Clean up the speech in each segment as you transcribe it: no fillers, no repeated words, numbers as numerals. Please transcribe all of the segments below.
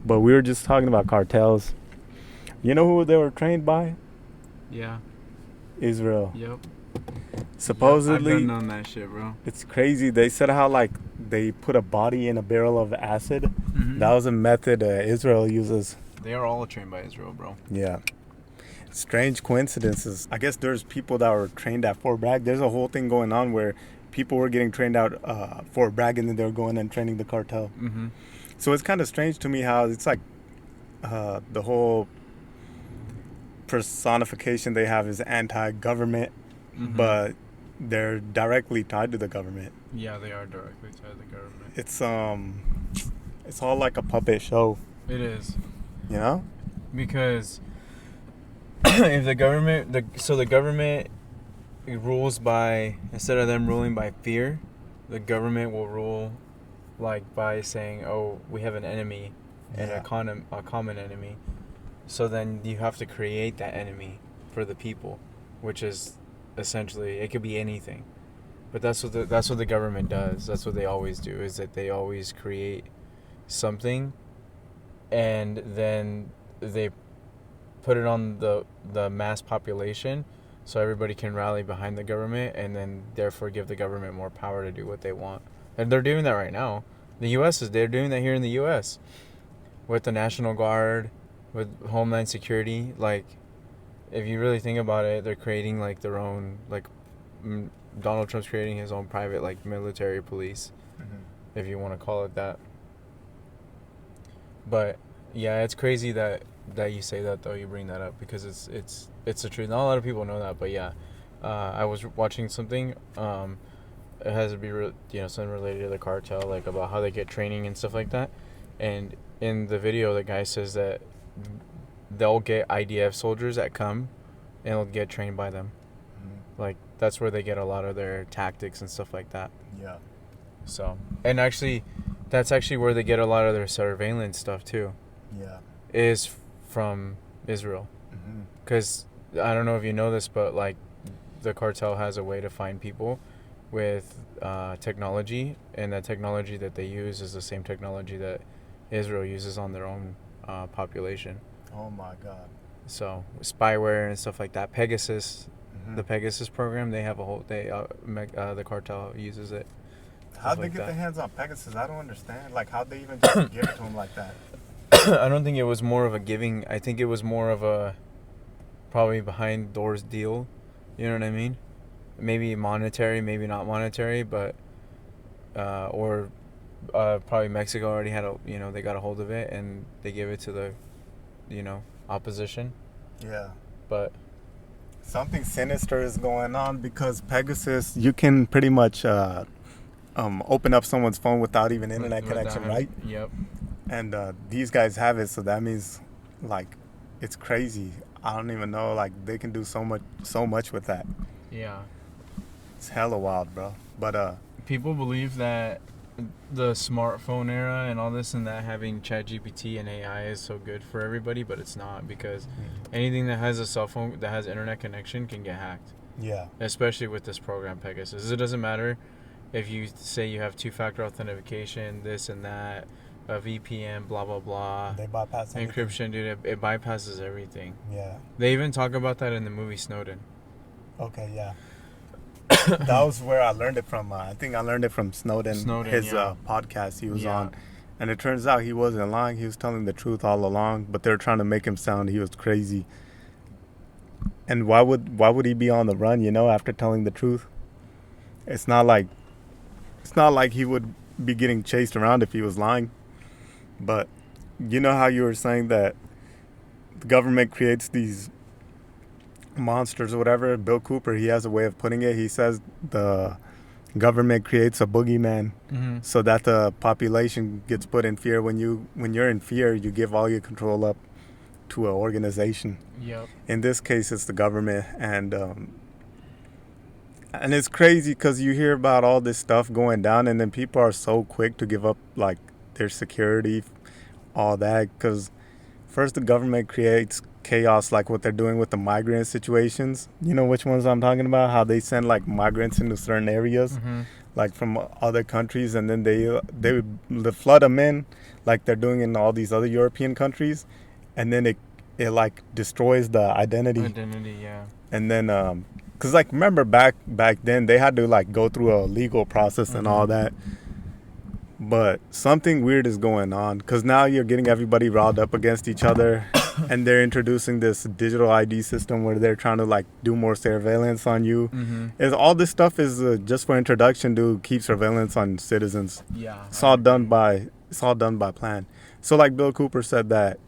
But we were just talking about cartels. You know who they were trained by? Yeah. Israel. Yep. Supposedly, I've done known that shit, bro. it's crazy. They said how like they put a body in a barrel of acid. Mm-hmm. That was a method Israel uses. They are all trained by Israel, bro. Yeah. Strange coincidences. I guess there's people that were trained at Fort Bragg. There's a whole thing going on where people were getting trained out Fort Bragg, and then they were going and training the cartel. Mm-hmm. So it's kind of strange to me how it's like the whole personification they have is anti-government, Mm-hmm. but they're directly tied to the government. Yeah, they are directly tied to the government. It's all like a puppet show, It is. you know? Because if the government, the government rules by, instead of them ruling by fear, the government will rule like by saying, oh, we have an enemy and Yeah. a common enemy. So then you have to create that enemy for the people, which is essentially, it could be anything. But that's what the government does. That's what they always do, is that they always create something and then they put it on the mass population so everybody can rally behind the government and then therefore give the government more power to do what they want. And they're doing that right now. They're doing that here in the US with the National Guard, with Homeland Security. Like, if you really think about it, they're creating like their own, like Donald Trump's creating his own private like military police, if you want to call it that. But yeah, it's crazy that you say that, though. You bring that up because it's the truth. Not a lot of people know that, but yeah, I was watching something. It has to be something related to the cartel, like about how they get training and stuff like that. And in the video, the guy says that they'll get IDF soldiers that come and they'll get trained by them. Like, that's where they get a lot of their tactics and stuff like that. Yeah. So, and actually, that's actually where they get a lot of their surveillance stuff too. Yeah. Is from Israel. Because I don't know if you know this, but like the cartel has a way to find people with technology, and that technology that they use is the same technology that Israel uses on their own population. Oh my God. So spyware and stuff like that. Pegasus, the Pegasus program, they have a whole. The cartel uses it. How'd they get their hands on Pegasus? I don't understand. Like, how'd they even just give it to him like that? I don't think it was more of a giving. I think it was more of a probably behind doors deal. You know what I mean? Maybe monetary, maybe not monetary, but probably Mexico already had they got a hold of it and they gave it to the, opposition. Yeah. But something sinister is going on because Pegasus, you can pretty much open up someone's phone without even internet connection, right? Yep. And these guys have it, so that means, like, it's crazy. I don't even know, like, they can do so much with that. Yeah. It's hella wild, bro. But people believe that the smartphone era and all this and that, having ChatGPT and AI is so good for everybody, but it's not, because anything that has a cell phone that has internet connection can get hacked. Yeah. Especially with this program Pegasus. It doesn't matter if you say you have two-factor authentication, this and that, a VPN, blah blah blah. They bypass encryption, dude. It bypasses everything. Yeah. They even talk about that in the movie Snowden. Okay, yeah. That was where I learned it from. I think I learned it from Snowden his podcast he was on. And it turns out he wasn't lying. He was telling the truth all along, but they were trying to make him sound he was crazy. And why would he be on the run, after telling the truth? It's not like he would be getting chased around if he was lying. But you know how you were saying that the government creates these monsters or whatever? Bill Cooper, he has a way of putting it. He says the government creates a boogeyman so that the population gets put in fear. When you're in fear, you give all your control up to an organization. Yep. In this case, it's the government, and it's crazy because you hear about all this stuff going down, and then people are so quick to give up like their security, all that, because first the government creates chaos, like what they're doing with the migrant situations. You know which ones I'm talking about? How they send like migrants into certain areas. like from other countries, and then they flood them in, like they're doing in all these other European countries, and then it like destroys the identity. Identity, yeah. And then cause like remember back then they had to like go through a legal process and all that. But something weird is going on because now you're getting everybody riled up against each other, and they're introducing this digital ID system where they're trying to like do more surveillance on you. Is all this stuff is just for introduction to keep surveillance on citizens. Yeah, it's all done by plan. So like Bill Cooper said that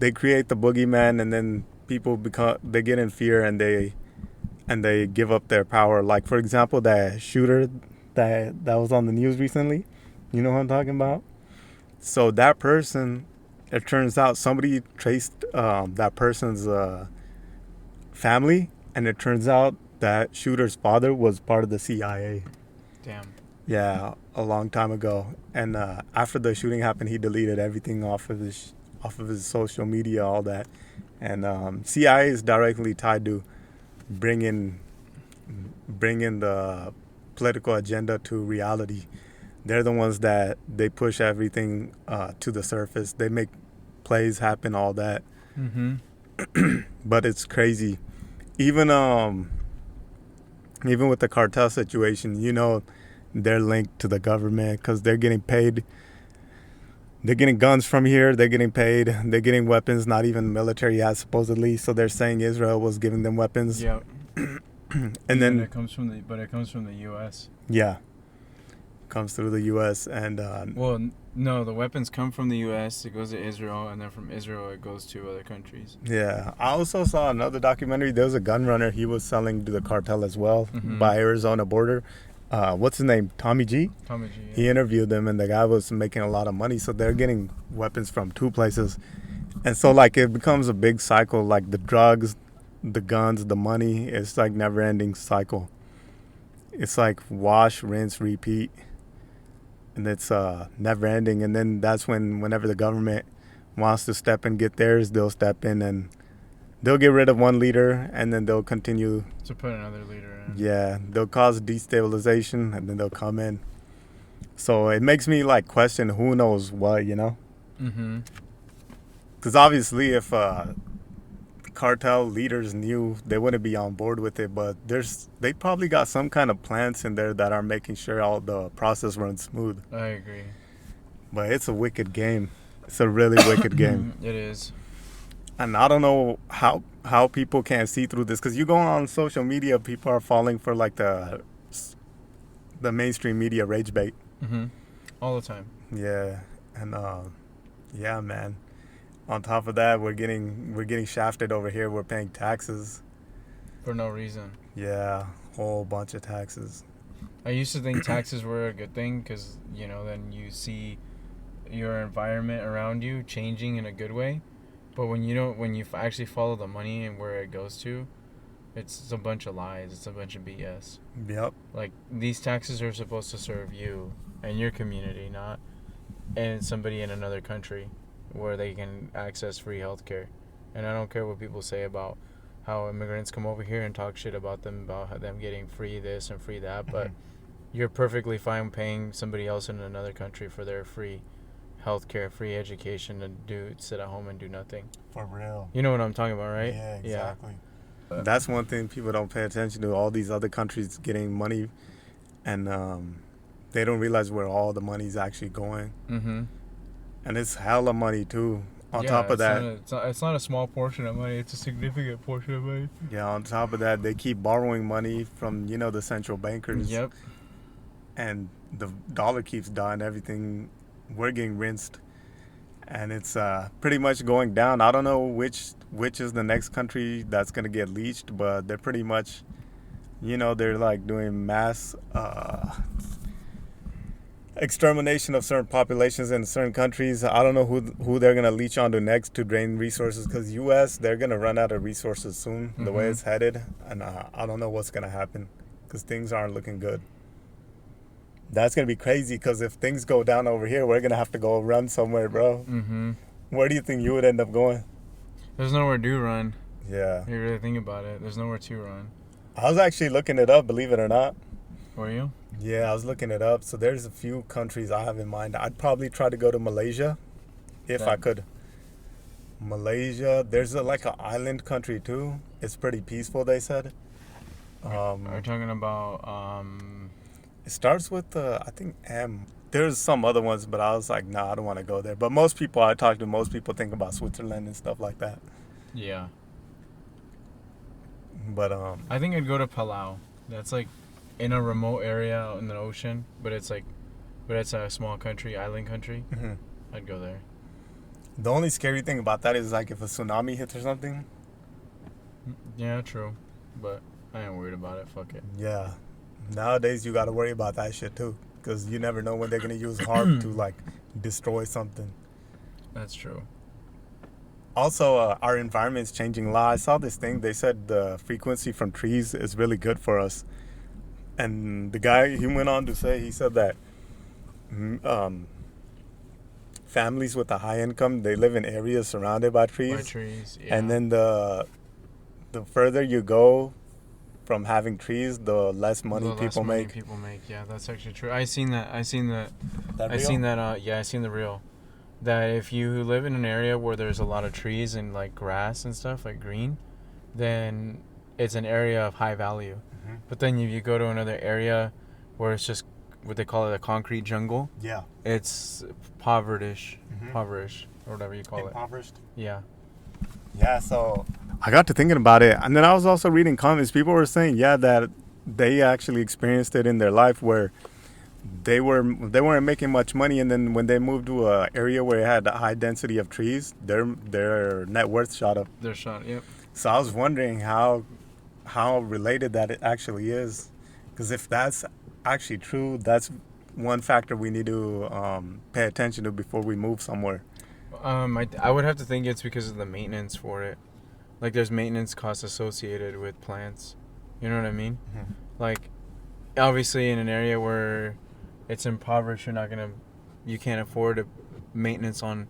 they create the boogeyman, and then people they get in fear and they give up their power. Like for example, that shooter that was on the news recently. You know what I'm talking about? So that person, it turns out somebody traced that person's family, and it turns out that shooter's father was part of the CIA. Damn. Yeah, a long time ago. And after the shooting happened, he deleted everything off of his social media, all that. And CIA is directly tied to bringing the political agenda to reality. They're the ones that they push everything to the surface. They make plays happen, all that. But it's crazy. Even with the cartel situation, they're linked to the government because they're getting paid. They're getting guns from here. They're getting paid. They're getting weapons not even military has supposedly. So they're saying Israel was giving them weapons. Yeah. And then it comes from the U.S. Yeah. Comes through the U.S. and well, no, the weapons come from the U.S. It goes to Israel, and then from Israel it goes to other countries. Yeah, I also saw another documentary. There was a gun runner. He was selling to the cartel as well by Arizona border. What's his name? Tommy G. Tommy G. Yeah. He interviewed them, and the guy was making a lot of money. So they're getting weapons from two places, and so like it becomes a big cycle. Like the drugs, the guns, the money. It's like never-ending cycle. It's like wash, rinse, repeat. And it's never ending. And then that's whenever the government wants to step and get theirs, they'll step in and they'll get rid of one leader, and then they'll continue to put another leader in. Yeah, they'll cause destabilization, and then they'll come in. So it makes me like question who knows what, Because obviously, if cartel leaders knew, they wouldn't be on board with it. But they probably got some kind of plans in there that are making sure all the process runs smooth. I agree. But it's a wicked game. It's a really wicked game. It is. And I don't know how people can't see through this, because you go on social media, people are falling for like the mainstream media rage bait. All the time. Yeah, and yeah, man. On top of that, we're getting shafted over here. We're paying taxes for no reason. Yeah, whole bunch of taxes. I used to think taxes were a good thing because then you see your environment around you changing in a good way. But when you actually follow the money and where it goes to, it's a bunch of lies. It's a bunch of BS. Yep. Like, these taxes are supposed to serve you and your community, not and somebody in another country where they can access free healthcare. And I don't care what people say about how immigrants come over here and talk shit about them getting free this and free that, but you're perfectly fine paying somebody else in another country for their free healthcare, free education, and sit at home and do nothing. For real. You know what I'm talking about, right? Yeah, exactly. Yeah. That's one thing people don't pay attention to. All these other countries getting money, and they don't realize where all the money's actually going. And it's hella money too. On top of that, it's not a small portion of money. It's a significant portion of money. Yeah. On top of that, they keep borrowing money from the central bankers. Yep. And the dollar keeps dying. Everything, we're getting rinsed, and it's pretty much going down. I don't know which is the next country that's gonna get leached, but they're pretty much, they're like doing mass extermination of certain populations in certain countries. I don't know who they're gonna leech onto next to drain resources, because U.S. they're gonna run out of resources soon. The way it's headed, and I don't know what's gonna happen, because things aren't looking good. That's gonna be crazy, because if things go down over here, we're gonna have to go run somewhere, bro. Where do you think you would end up going? There's nowhere to run. Yeah. You really think about it. There's nowhere to run. I was actually looking it up, believe it or not. Were you? Yeah, I was looking it up. So there's a few countries I have in mind. I'd probably try to go to Malaysia if I could. Malaysia, there's like an island country too. It's pretty peaceful, they said. Are you talking about It starts with I think M. There's some other ones, but I was like, nah, I don't want to go there. But most people I talk to, most people think about Switzerland and stuff like that. Yeah. But I think I'd go to Palau. That's like in a remote area in the ocean, but it's a small country, island country. Mm-hmm. I'd go there. The only scary thing about that is like if a tsunami hits or something. Yeah, true. But I ain't worried about it. Fuck it. Yeah. Nowadays you got to worry about that shit too, because you never know when they're gonna use HARP to like destroy something. That's true. Also, our environment's changing a lot. I saw this thing. They said the frequency from trees is really good for us. And the guy, he went on to say, he said that families with a high income, they live in areas surrounded by trees. By trees, yeah. And then the further you go from having trees, the less money people make. Yeah, that's actually true. I seen that. I seen the reel. That if you live in an area where there's a lot of trees and like grass and stuff, like green, then it's an area of high value. Mm-hmm. But then if you go to another area where it's just what they call it, a concrete jungle, yeah, it's impoverished or whatever you call impoverished. Yeah. Yeah, so I got to thinking about it, and then I was also reading comments. People were saying, yeah, that they actually experienced it in their life where they weren't making much money, and then when they moved to a area where it had a high density of trees, their net worth shot up. Yep. So I was wondering how related that it actually is, because if that's actually true, that's one factor we need to pay attention to before we move somewhere. I would have to think it's because of the maintenance for it. Like there's maintenance costs associated with plants. You know what I mean? Mm-hmm. Like obviously in an area where it's impoverished, you can't afford maintenance on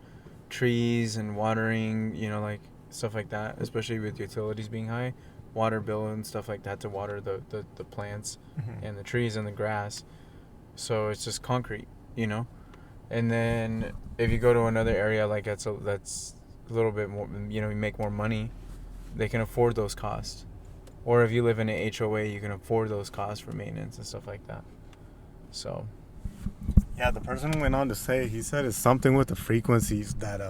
trees and watering, like stuff like that, especially with utilities being high, water bill and stuff like that to water the plants and the trees and the grass. So it's just concrete, And then if you go to another area like that's a little bit more, you make more money, they can afford those costs. Or if you live in an HOA, you can afford those costs for maintenance and stuff like that. So. Yeah, the person went on to say, he said it's something with the frequencies that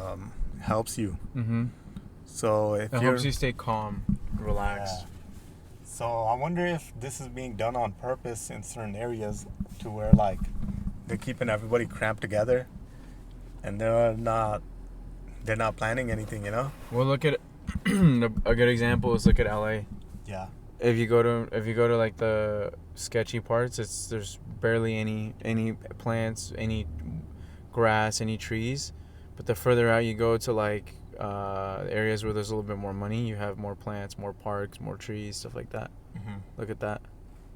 helps you. Mm-hmm. So if it helps you stay calm, relaxed. Yeah. So I wonder if this is being done on purpose in certain areas to where like they're keeping everybody cramped together, and they're not planning anything, Well, look at a good example is look at LA. Yeah. If you go to like the sketchy parts, there's barely any plants, any grass, any trees. But the further out you go to like areas where there's a little bit more money, you have more plants, more parks, more trees, stuff like that. Mm-hmm. Look at that.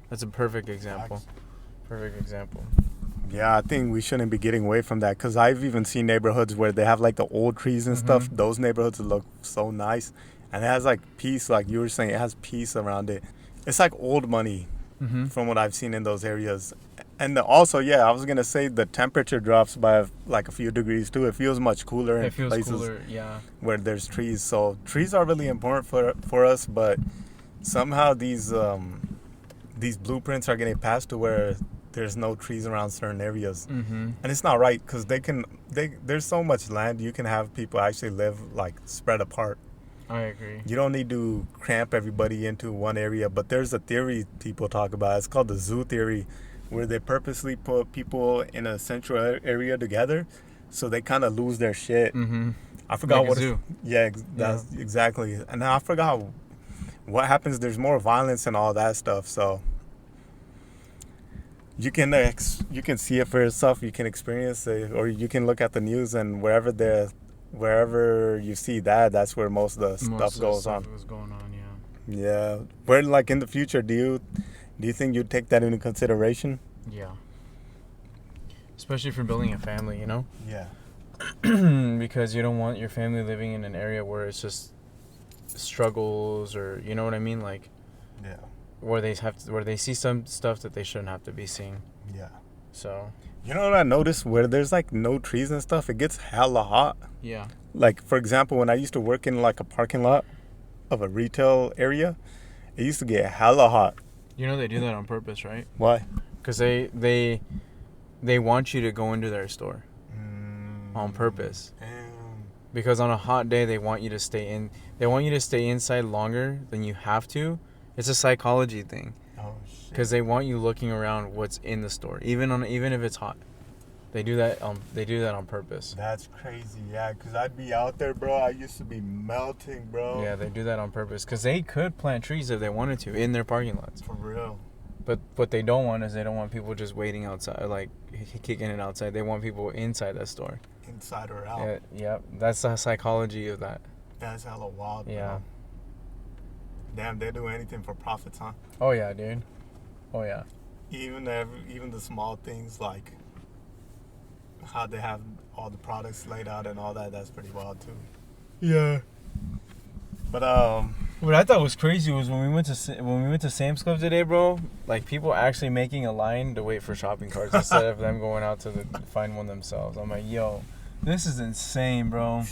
That's a perfect example. Perfect example. Yeah, I think we shouldn't be getting away from that, because I've even seen neighborhoods where they have like the old trees and stuff. Those neighborhoods look so nice. And it has like peace, like you were saying, it has peace around it. It's like old money from what I've seen in those areas. And also, I was going to say the temperature drops by like a few degrees too. It feels much cooler in places where there's trees. So trees are really important for us, but somehow these blueprints are getting passed to where there's no trees around certain areas. And it's not right, because there's so much land, you can have people actually live like spread apart. I agree. You don't need to cramp everybody into one area, but there's a theory people talk about. It's called the zoo theory, where they purposely put people in a central area together so they kind of lose their shit. I forgot like what. Zoo. That's exactly. And I forgot what happens. There's more violence and all that stuff. So you can see it for yourself. You can experience it, or you can look at the news, and wherever you see that's where most of the stuff goes on. Was going on, yeah. Where like in the future, do you think you'd take that into consideration? Yeah. Especially for building a family, Yeah. Because you don't want your family living in an area where it's just struggles, or you know what I mean, like. Yeah. where they see some stuff that they shouldn't have to be seeing. Yeah. So. You know what I noticed? Where there's like no trees and stuff, it gets hella hot. Yeah. Like, for example, when I used to work in like a parking lot of a retail area, it used to get hella hot. You know they do that on purpose, right? Why? Because they want you to go into their store on purpose. Because on a hot day they want you to stay in. They want you to stay inside longer than you have to. It's a psychology thing. Oh shit. Because they want you looking around what's in the store, even if it's hot. They do that. They do that on purpose. That's crazy, yeah. Cause I'd be out there, bro. I used to be melting, bro. Yeah, they do that on purpose. Cause they could plant trees if they wanted to in their parking lots. For real. But what they don't want is they don't want people just waiting outside, like kicking it outside. They want people inside that store. Inside or out. Yeah. That's the psychology of that. That's hella wild, bro. Yeah. Damn, they do anything for profits, huh? Oh yeah, dude. Oh yeah. Even the small things like how they have all the products laid out and all that. That's pretty wild too. Yeah. But what I thought was crazy was when we went to Sam's Club today, bro. Like people actually making a line to wait for shopping carts instead of them going out to find one themselves. I'm like, yo, this is insane, bro.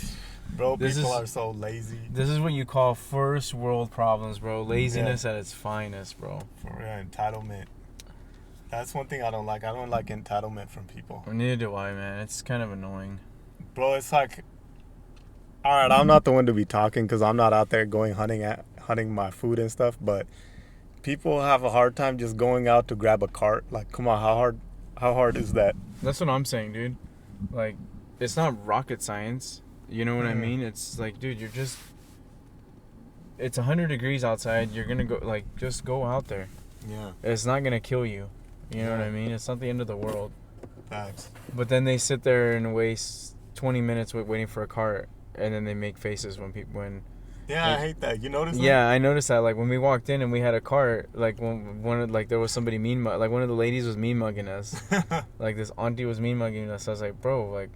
Bro, people are so lazy. This is what you call first world problems, bro. Laziness at its finest, bro. For real, entitlement. That's one thing I don't like. I don't like entitlement from people. Neither do I, man. It's kind of annoying. Bro, it's like, all right, I'm not the one to be talking because I'm not out there going hunting my food and stuff. But people have a hard time just going out to grab a cart. Like, come on, how hard is that? That's what I'm saying, dude. Like, it's not rocket science. You know what I mean? It's like, dude, it's 100 degrees outside. You're gonna go, like, just go out there. Yeah. It's not gonna kill you. You know what I mean? It's not the end of the world. Facts. But then they sit there and waste 20 minutes waiting for a cart, and then they make faces when. Yeah, like, I hate that. You notice that? Yeah, I noticed that. Like when we walked in and we had a cart, like there was somebody like one of the ladies was mean mugging us. Like this auntie was mean mugging us. I was like, bro, like,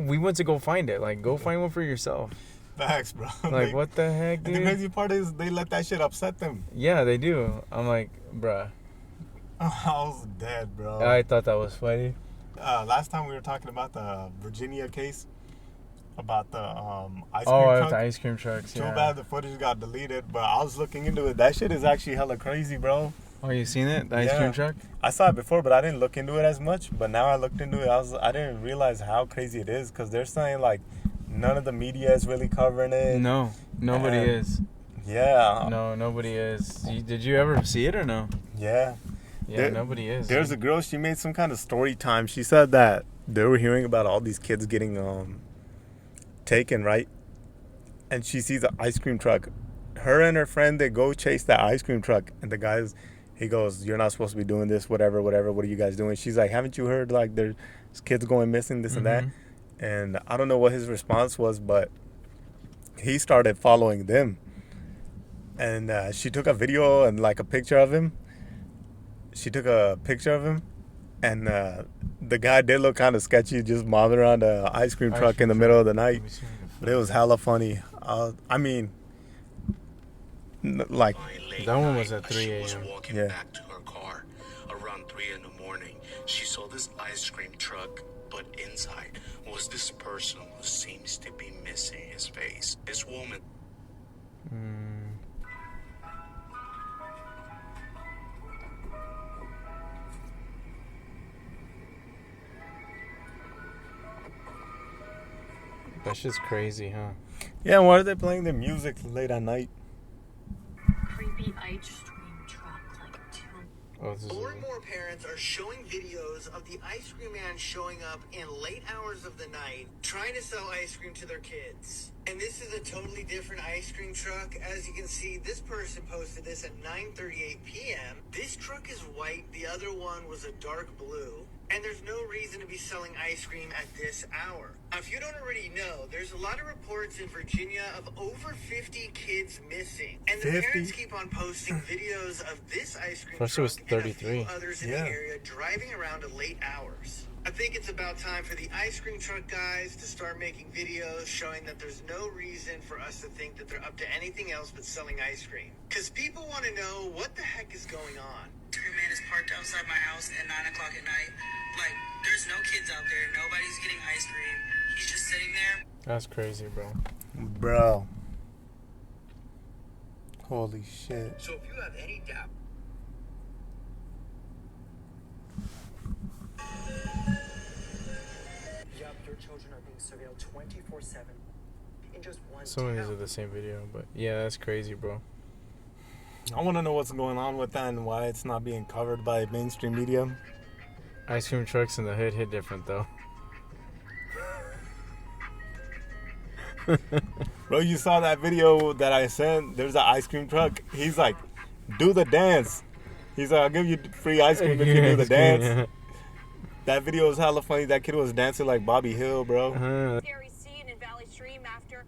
we went to go find it. Like, go find one for yourself. Facts, bro. Like, what the heck, dude? And the crazy part is they let that shit upset them. Yeah, they do. I'm like, bruh. I was dead, bro. I thought that was funny. Last time we were talking about the Virginia case, about the ice cream truck. Oh, the ice cream trucks, yeah. Too bad the footage got deleted, but I was looking into it. That shit is actually hella crazy, bro. Oh, you seen it? The ice cream truck? I saw it before, but I didn't look into it as much. But now I looked into it. I didn't realize how crazy it is because they're saying like none of the media is really covering it. No, nobody is. Yeah. No, nobody is. Did you ever see it or no? Yeah. Yeah, nobody is. There's a girl, she made some kind of story time. She said that they were hearing about all these kids getting taken, right? And she sees an ice cream truck. Her and her friend, they go chase that ice cream truck. And the guy's, he goes, you're not supposed to be doing this, whatever. What are you guys doing? She's like, haven't you heard, like, there's kids going missing, this and that? And I don't know what his response was, but he started following them. And she took a video and, like, a picture of him. She took a picture of him, and the guy did look kind of sketchy, just mobbing around the ice cream truck in the middle of the night. But it was hella funny. I mean, like, that one was at 3 a.m. She was walking back to her car around 3 in the morning. She saw this ice cream truck, but inside was this person who seems to be missing his face. This woman. That shit's crazy, huh? Yeah, why are they playing the music late at night? Creepy ice cream truck, like two. More and more parents are showing videos of the ice cream man showing up in late hours of the night, trying to sell ice cream to their kids. And this is a totally different ice cream truck. As you can see, this person posted this at 9:38 p.m. This truck is white. The other one was a dark blue. And there's no reason to be selling ice cream at this hour. Now, if you don't already know, there's a lot of reports in Virginia of over 50 kids missing. And the 50? parents keep on posting videos of this ice cream First it truck was 33. and a few others in the area driving around at late hours. I think it's about time for the ice cream truck guys to start making videos showing that there's no reason for us to think that they're up to anything else but selling ice cream. Because people want to know what the heck is going on. Ice cream man is parked outside my house at 9 o'clock at night. Like, there's no kids out there. Nobody's getting ice cream. He's just sitting there. That's crazy, bro. Bro. Holy shit. So if you have any doubt. Yup, your children are being surveilled 24/7 in just one Some of these town. are the same video, but yeah, that's crazy, bro. I want to know what's going on with that and why it's not being covered by mainstream media. Ice cream trucks in the hood hit different, though. Bro, you saw that video that I sent? There's an ice cream truck. He's like, do the dance. He's like, I'll give you free ice cream if you do the dance. Yeah. That video was hella funny. That kid was dancing like Bobby Hill, bro. Scary scene in Valley Stream after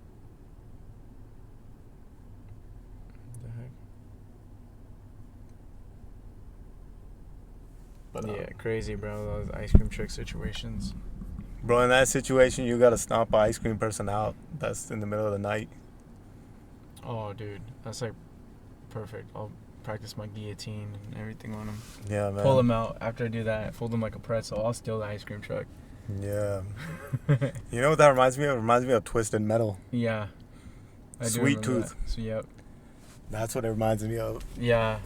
The heck? But, Yeah, crazy, bro. Those ice cream truck situations. bro, in that situation, you gotta stomp an ice cream person out. That's in the middle of the night. Oh, dude, that's like perfect. I'll practice my guillotine and everything on him. Yeah, man. Pull him out. After I do that, fold him like a pretzel. I'll steal the ice cream truck. Yeah. You know what that reminds me of? It reminds me of Twisted Metal. Yeah. I do Sweet remember Tooth. that. So, yep. That's what it reminds me of. Yeah.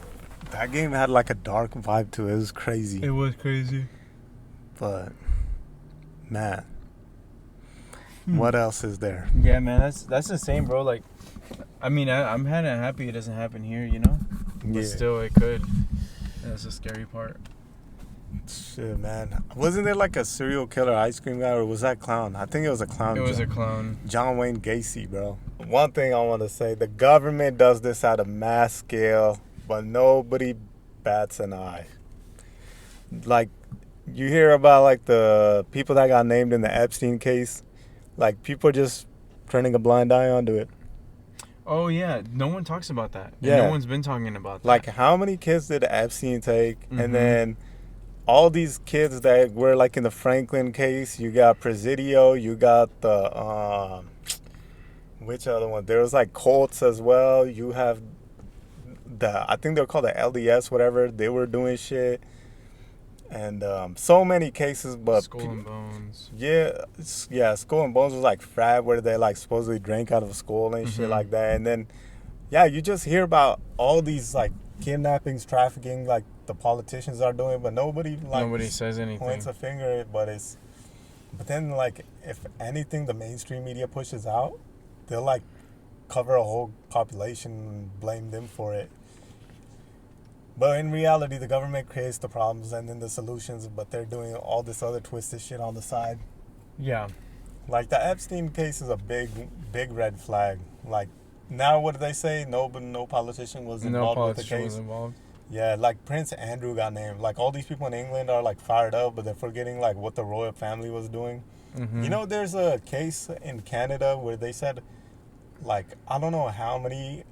That game had like a dark vibe to it. It was crazy. It was crazy. But, man. What else is there? Yeah, man, that's the same, bro. Like, I mean, I'm kind of happy it doesn't happen here, you know? But Yeah. still, it could. That's the scary part. Shit, man. Wasn't there like a serial killer ice cream guy, or was that clown? I think it was a clown. It was a clown. John Wayne Gacy, bro. One thing I want to say, the government does this at a mass scale, but nobody bats an eye. Like, you hear about like the people that got named in the Epstein case, like people are just turning a blind eye onto it. Oh, yeah. No one talks about that. And Yeah. no one's been talking about that. Like, how many kids did Epstein take? Mhm. And then all these kids that were like in the Franklin case, you got Presidio, you got the which other one? There was like Colts as well. You have I think they're called the LDS, whatever. They were doing shit, and so many cases. But Skull and Bones. yeah, Skull and Bones was like frat where they like supposedly drank out of a skull and shit Mhm. like that. And then, yeah, you just hear about all these like kidnappings, trafficking, like the politicians are doing, but nobody Says anything. points a finger. But then like if anything, the mainstream media pushes out, they'll like cover a whole population and blame them for it. But in reality, the government creates the problems and then the solutions, but they're doing all this other twisted shit on the side. Yeah. Like the Epstein case is a big red flag. Like now, what do they say? No politician was No involved with the politician case. was involved. Yeah, like Prince Andrew got named. Like all these people in England are like fired up, but they're forgetting like what the royal family was doing. Mhm. You know, there's a case in Canada where they said, like, I don't know how many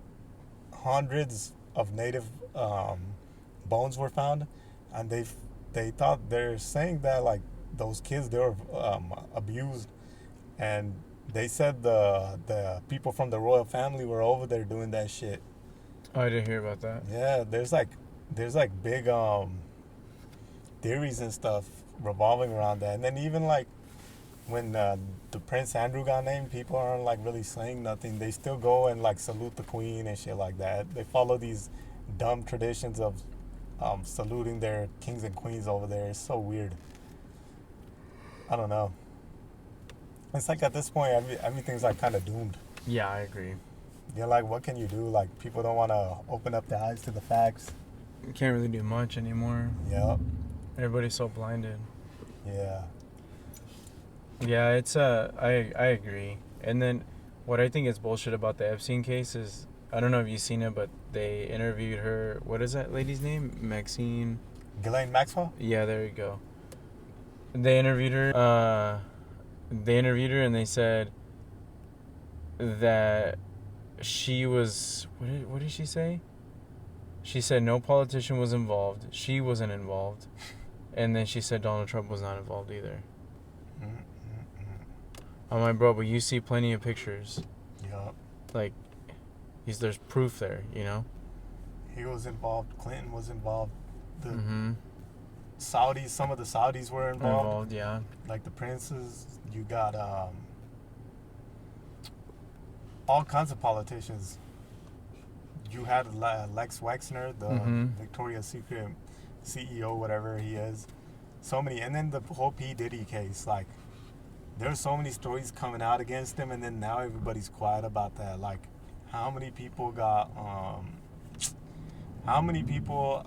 hundreds of native bones were found, and they're saying that like those kids, they were abused, and they said the people from the royal family were over there doing that shit. Oh, I didn't hear about that. Yeah, there's like big theories and stuff revolving around that, and then even like when the Prince Andrew got named, people aren't like really saying nothing. They still go and like salute the Queen and shit like that. They follow these dumb traditions of saluting their kings and queens over there. It's so weird. I don't know. It's like at this point, everything's like kind of doomed. Yeah, I agree. You're like, what can you do? Like, people don't want to open up their eyes to the facts. You can't really do much anymore. Yep. Everybody's so blinded. Yeah. Yeah, it's I agree. And then what I think is bullshit about the Epstein case is, I don't know if you've seen it, but they interviewed her. What is that lady's name? Maxine. Ghislaine Maxwell? Yeah, there you go. They interviewed her. And they said that she was. What did she say? She said no politician was involved. She wasn't involved. And then she said Donald Trump was not involved either. I'm like, bro, but you see plenty of pictures. Yup. Like, there's proof there, you know? He was involved. Clinton was involved. The Mm-hmm. Saudis, some of the Saudis were involved. Yeah. Like the princes. You got all kinds of politicians. You had Lex Wexner, the Victoria's Secret CEO, whatever he is. So many. And then the whole P. Diddy case. Like, there's so many stories coming out against him, and then now everybody's quiet about that. Like, how many people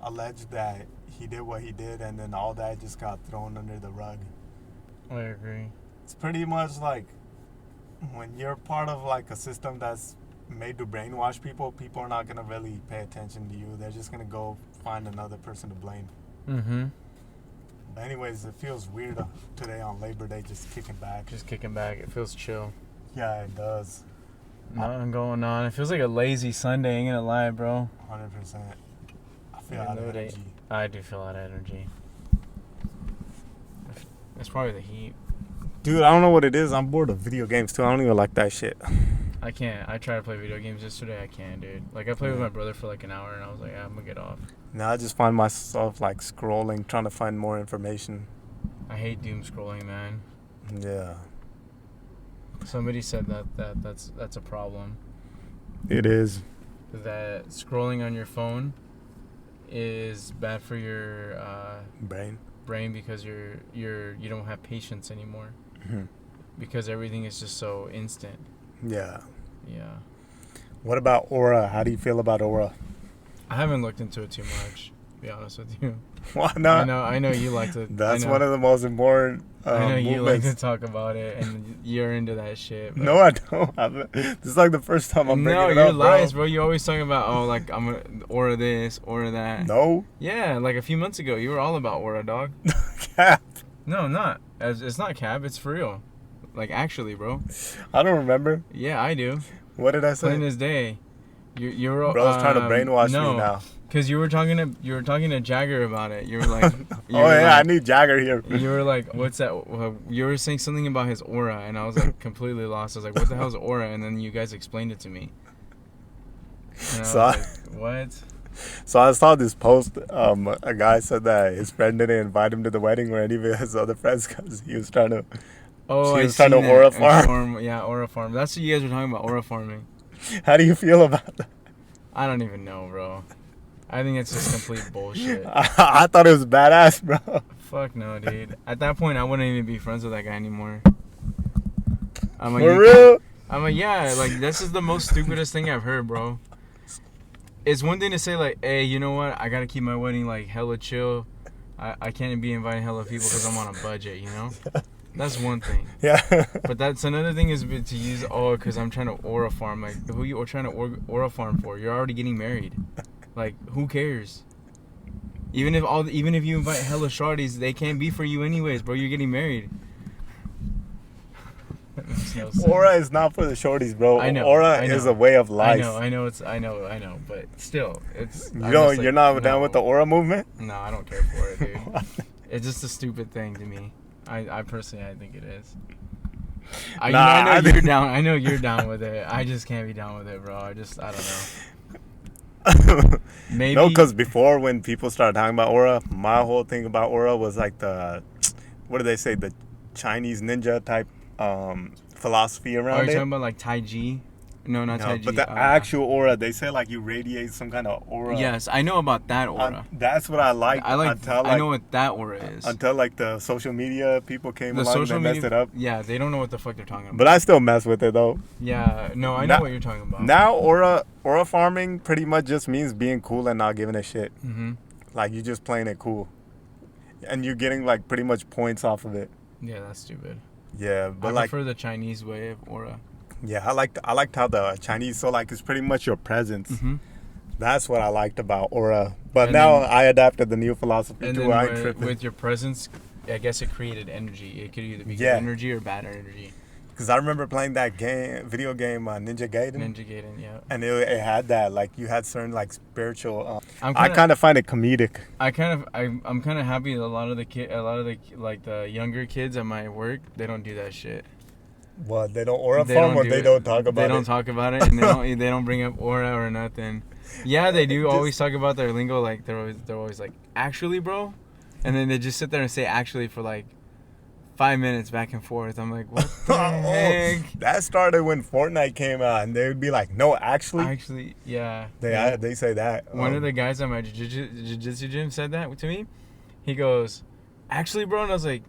alleged that he did what he did, and then all that just got thrown under the rug? I agree. It's pretty much like when you're part of like a system that's made to brainwash people, people are not going to really pay attention to you. They're just going to go find another person to blame. Mm-hmm. But anyways, it feels weird today on Labor Day, just kicking back. Just kicking back. It feels chill. Yeah, it does. Nothing going on. It feels like a lazy Sunday, ain't gonna lie, bro. 100%. I feel out of energy. I do feel out of energy. It's probably the heat. Dude, I don't know what it is. I'm bored of video games too. I don't even like that shit. I can't. I tried to play video games yesterday. I can't, dude. Like, I played with my brother for like an hour, and I was like, I'm gonna get off. Now I just find myself like scrolling, trying to find more information. I hate doom scrolling, man. Yeah. Somebody said that's a problem. It is. That scrolling on your phone is bad for your brain because you don't have patience anymore. Mm-hmm. Because everything is just so instant. Yeah. Yeah. What about Aura? How do you feel about Aura? I haven't looked into it too much, to be honest with you. Why not? I know you like to. That's one of the most important I know you movements. like to talk about it, and you're into that shit. No, I don't. This is like the first time I'm bringing it up, No, you're lies, bro. You're always talking about, like, I'm gonna Aura this, Aura that. No. Yeah, like a few months ago, you were all about Aura, dog. Cap. No, not. It's not cap. It's for real. Like, actually, bro. I don't remember. Yeah, I do. What did I say? Plain as day. You're Bro's trying to brainwash me now. Because you were talking to Jagger about it. You were like, I need Jagger here. You were like, what's that? You were saying something about his aura, and I was like completely lost. I was like, what the hell's aura? And then you guys explained it to me. And I was like, what? So I saw this post. A guy said that his friend didn't invite him to the wedding or any of his other friends because he was trying to. Oh, he was trying to aura farm. Yeah, aura farm. That's what you guys were talking about, aura farming. How do you feel about that? I don't even know, bro. I think it's just complete bullshit. I thought it was badass, bro. Fuck no, dude. At that point, I wouldn't even be friends with that guy anymore. For real? I'm like, yeah, like, this is the most stupidest thing I've heard, bro. It's one thing to say, like, hey, you know what? I gotta keep my wedding, like, hella chill. I can't be inviting hella people because I'm on a budget, you know? That's one thing. Yeah. But that's another thing is to use, because I'm trying to aura farm. Like, who you are trying to aura farm for? You're already getting married. Like, who cares? Even if you invite hella shorties, they can't be for you anyways, bro. You're getting married. No, aura is not for the shorties, bro. I know. Aura is a way of life. I know. But still, it's. You're not down with the aura movement? No, I don't care for it, dude. It's just a stupid thing to me. I personally, I think it is. I know you're down. I know you're down with it. I just can't be down with it, bro. I don't know. Maybe. No, because before when people started talking about aura, my whole thing about aura was like what do they say, the Chinese ninja type philosophy around it. Are you talking about like Tai Chi? No, not Tai Chi. But the actual aura, they say like you radiate some kind of aura. Yes, I know about that aura. That's what I like. I know what that aura is. Until like the social media people came along and messed it up. Yeah, they don't know what the fuck they're talking about. But I still mess with it though. Yeah, no, I know what you're talking about. Now aura farming pretty much just means being cool and not giving a shit. Mm-hmm. Like you just playing it cool, and you're getting like pretty much points off of it. Yeah, that's stupid. Yeah, but I prefer the Chinese way of aura. Yeah, I liked how the Chinese, so like it's pretty much your presence. Mm-hmm. That's what I liked about aura. But now I adapted the new philosophy too. I ain't tripping. With your presence, I guess it created energy. It could either be good energy or bad energy. Because I remember playing that video game, Ninja Gaiden. Ninja Gaiden, yeah. And it had that, like, you had certain, like, spiritual. I kind of find it comedic. I'm kind of happy that a lot of the younger kids at my work, they don't do that shit. What, they don't aura farm, or they don't talk about it? They don't talk about it, and they don't bring up aura or nothing. Yeah, they do always talk about their lingo. Like they're always like, actually, bro, and then they just sit there and say actually for like 5 minutes back and forth. I'm like, what the heck? That started when Fortnite came out, and they would be like, no, actually, yeah. They say that. One of the guys at my jiu-jitsu gym said that to me. He goes, actually, bro, and I was like,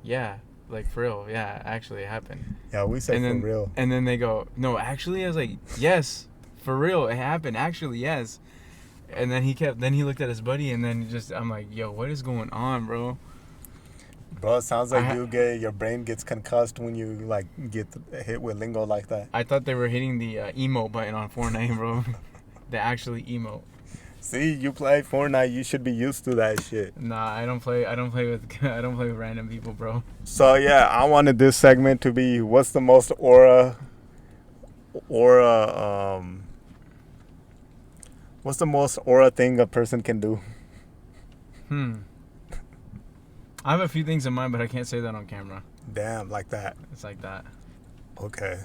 yeah, like for real, yeah, actually, it happened. Yeah, we say for real. And then they go, no, actually, I was like, yes, for real, it happened, actually, yes. And then he looked at his buddy, and then I'm like, yo, what is going on, bro? Bro, it sounds like your brain gets concussed when you like get hit with lingo like that. I thought they were hitting the emote button on Fortnite, bro. The actually emote. See, you play Fortnite, you should be used to that shit. Nah, I don't play with random people, bro. So yeah, I wanted this segment to be what's the most what's the most aura thing a person can do? I have a few things in mind, but I can't say that on camera. Damn, like that. It's like that. Okay.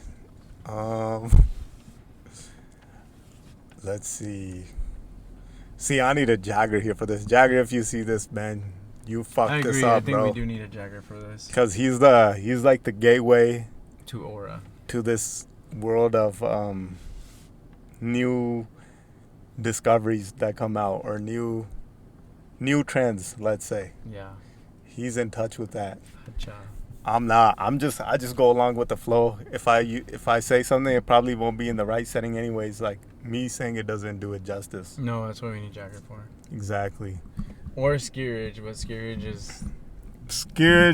Let's see. See, I need a Jagger here for this. Jagger, if you see this, man, you fucked this up, bro. I think we do need a Jagger for this. Because he's like the gateway to aura, to this world of new discoveries that come out, or new trends, let's say. Yeah. He's in touch with that. Hacha. I'm not. I just go along with the flow. If I say something, it probably won't be in the right setting anyways. Like, me saying it doesn't do it justice. No, that's what we need Jagger for. Exactly. Or Skeerage, but Skeerage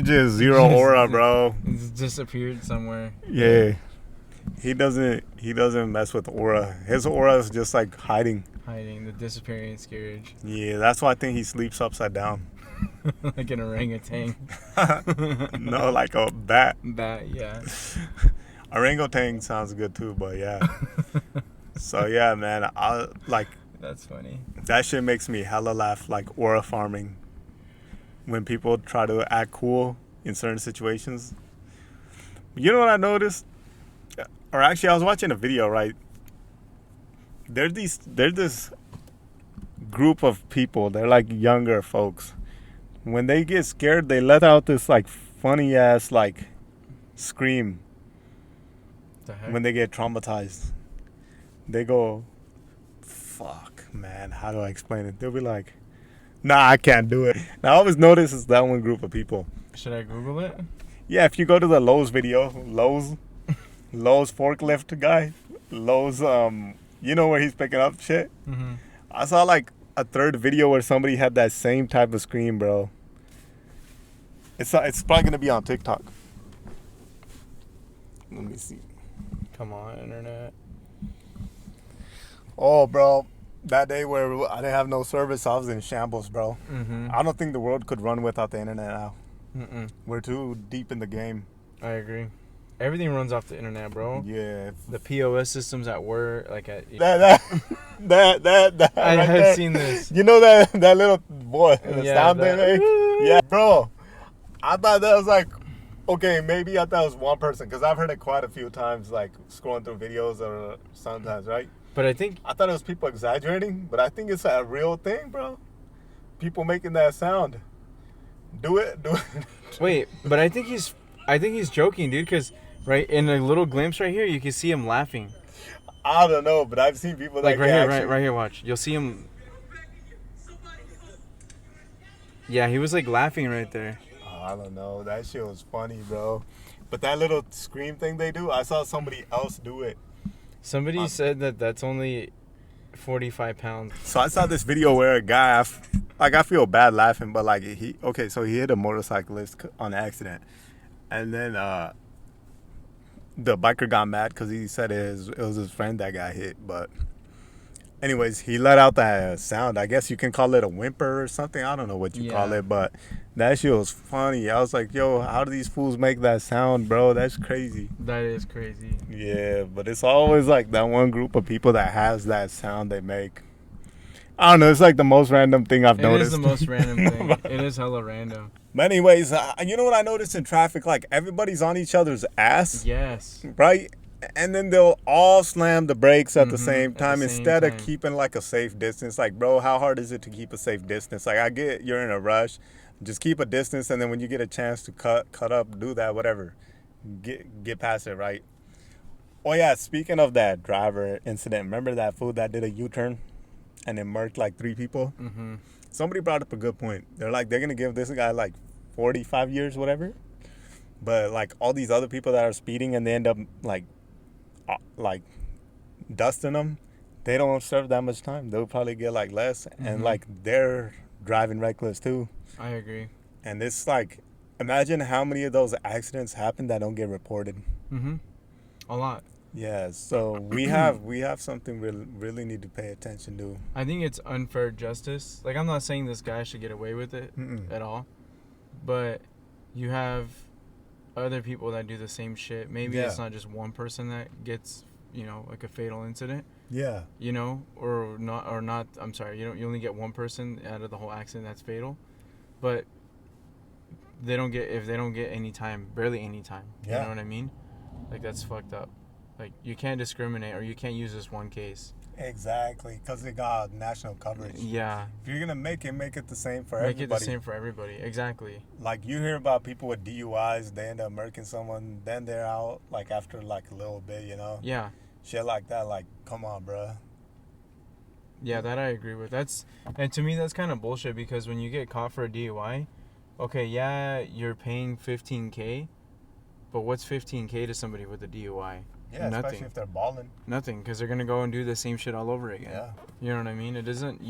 is zero aura, bro. It's disappeared somewhere. Yeah. He doesn't mess with aura. His aura is just like hiding. The disappearing Skeerage. Yeah, that's why I think he sleeps upside down. Like an orangutan. No, like a bat. Bat, yeah. Orangutan sounds good too, but yeah. So yeah, man, That's funny. That shit makes me hella laugh, like aura farming. When people try to act cool in certain situations. You know what I noticed? Or actually, I was watching a video, right? There's this group of people. They're like younger folks. When they get scared, they let out this like funny ass like scream. The heck? When they get traumatized, they go, "Fuck, man! How do I explain it?" They'll be like, "Nah, I can't do it." And I always notice it's that one group of people. Should I Google it? Yeah, if you go to the Lowe's video, Lowe's forklift guy, Lowe's, you know where he's picking up shit. Mm-hmm. I saw like a third video where somebody had that same type of scream, bro. It's probably gonna be on TikTok. Let me see. Come on, internet. Oh, bro, that day where I didn't have no service, I was in shambles, bro. Mm-hmm. I don't think the world could run without the internet now. Mm-mm. We're too deep in the game. I agree. Everything runs off the internet, bro. Yeah. The POS systems at work, like at That I right have there. seen this. You know that little boy, the sound that- thing, right? Yeah, bro. I thought that was like, okay, maybe I thought it was one person, because I've heard it quite a few times, like scrolling through videos or sometimes, right? But I think I thought it was people exaggerating, but I think it's a real thing, bro. People making that sound. Do it. wait, but I think he's joking, dude, because right in a little glimpse right here, you can see him laughing. I don't know, but I've seen people Like that right here, watch. You'll see him. Yeah, he was like laughing right there. I don't know. That shit was funny, bro. But that little scream thing they do, I saw somebody else do it. Somebody said that's only 45 pounds. So I saw this video where a guy, I feel bad laughing, but like he hit a motorcyclist on accident, and then the biker got mad because he said it was his friend that got hit. But anyways, he let out that sound. I guess you can call it a whimper or something. I don't know what you call it, but that shit was funny. I was like, yo, how do these fools make that sound, bro? That's crazy. That is crazy. Yeah, but it's always like that one group of people that has that sound they make. I don't know. It's like the most random thing I've noticed. It is the most random thing. It is hella random. But anyways, you know what I noticed in traffic? Like, everybody's on each other's ass. Yes. Right? And then they'll all slam the brakes at the same time instead of keeping like a safe distance. Like, bro, how hard is it to keep a safe distance? Like, I get you're in a rush. Just keep a distance, and then when you get a chance to cut up, do that, whatever. Get past it, right? Oh, yeah, speaking of that driver incident, remember that fool that did a U-turn and it murked like 3 people? Mm-hmm. Somebody brought up a good point. They're like, they're going to give this guy like 45 years, whatever. But like all these other people that are speeding and they end up like dusting them, they don't serve that much time. They'll probably get like less. And like they're driving reckless too. I agree. And it's like, imagine how many of those accidents happen that don't get reported. Mm-hmm. A lot. Yeah, so we have something we really need to pay attention to. I think it's unfair justice. Like, I'm not saying this guy should get away with it at all, but you have other people that do the same shit. Maybe it's not just one person that gets, like a fatal incident. Yeah. Or not. I'm sorry. You only get one person out of the whole accident that's fatal, but if they don't get any time, barely any time. Yeah. You know what I mean? Like, that's fucked up. Like, you can't discriminate, or you can't use this one case. Exactly, because it got national coverage. Yeah. If you're going to make it the same for everybody. Make it the same for everybody. Exactly. Like, you hear about people with DUIs, they end up murking someone, then they're out, like, after, like, a little bit, Yeah. Shit like that, like, come on, bruh. Yeah, that I agree with. And to me, that's kind of bullshit, because when you get caught for a DUI, okay, yeah, you're paying $15K, but what's $15K to somebody with a DUI? Yeah, Nothing. especially if they're balling. Nothing, because they're gonna go and do the same shit all over again. Yeah. You know what I mean? It isn't.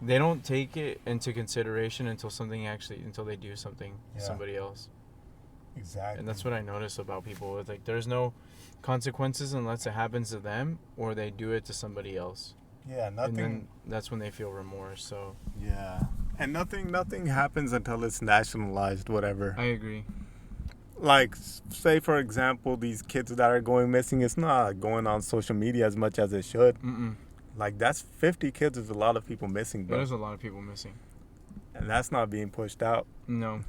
They don't take it into consideration until they do something to somebody else. Exactly. And that's what I notice about people. It's like, there's no consequences unless it happens to them or they do it to somebody else. Yeah, nothing. And then that's when they feel remorse. So. Yeah. And nothing happens until it's nationalized, whatever. I agree. Like, say, for example, these kids that are going missing, it's not going on social media as much as it should. Mm-mm. Like, that's 50 kids is a lot of people missing, bro. There's a lot of people missing. And that's not being pushed out. No.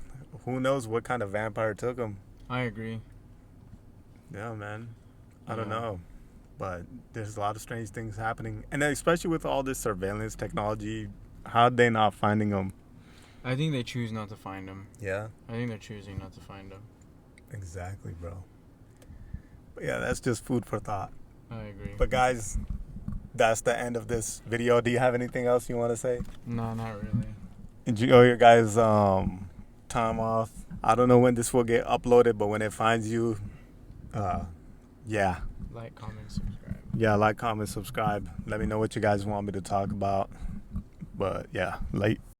Who knows what kind of vampire took them? I agree. Yeah, man. I don't know. But there's a lot of strange things happening. And especially with all this surveillance technology, how'd they not finding them? I think they choose not to find them. Yeah? I think they're choosing not to find them. Exactly, bro. But yeah, that's just food for thought. I agree. But guys, that's the end of this video. Do you have anything else you want to say? No, not really. Enjoy your guys' time off. I don't know when this will get uploaded, but when it finds you, yeah. Like, comment, subscribe. Yeah, like, comment, subscribe. Let me know what you guys want me to talk about. But yeah, late.